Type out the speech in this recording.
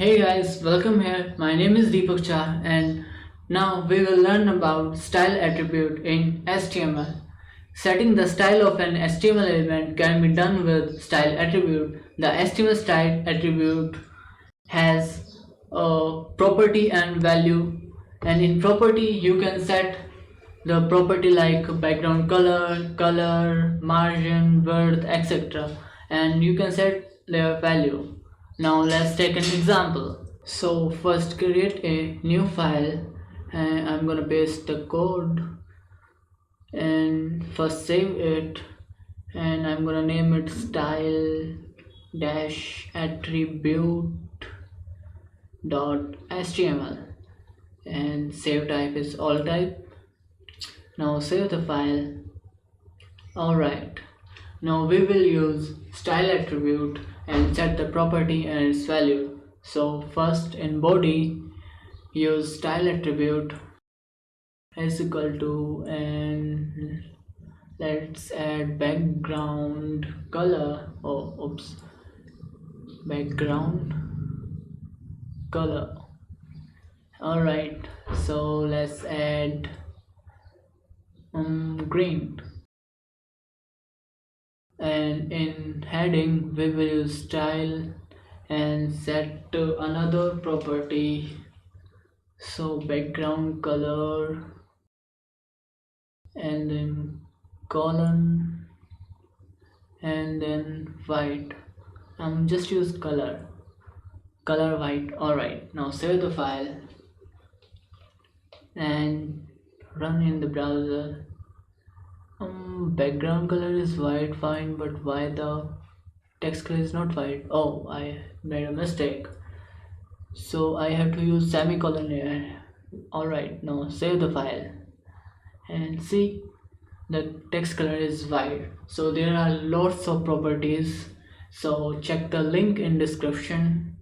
Hey guys, welcome here. My name is Deepak Shah and now we will learn about style attribute in HTML. Setting the style of an HTML element can be done with style attribute. The HTML style attribute has a property and value, and in property you can set the property like background color, margin, width, etc. and you can set their value. Now let's take an example. So first create a new file and I'm gonna paste the code and first save it, and I'm gonna name it style dash attribute html and save type is all type. Now save the file. Alright, now we will use style attribute and set the property and its value. So first in body use style attribute is equal to, and let's add background color. Background color. Alright, so let's add green, and in heading we will use style and set another property, so background color and then colon and then white. Just use color white. Alright, now save the file and run in the browser. Background color is white, fine, but why the text color is not white? Oh, I made a mistake, so I have to use semicolon here. Alright, now save the file and see the text color is white. So there are lots of properties, so check the link in description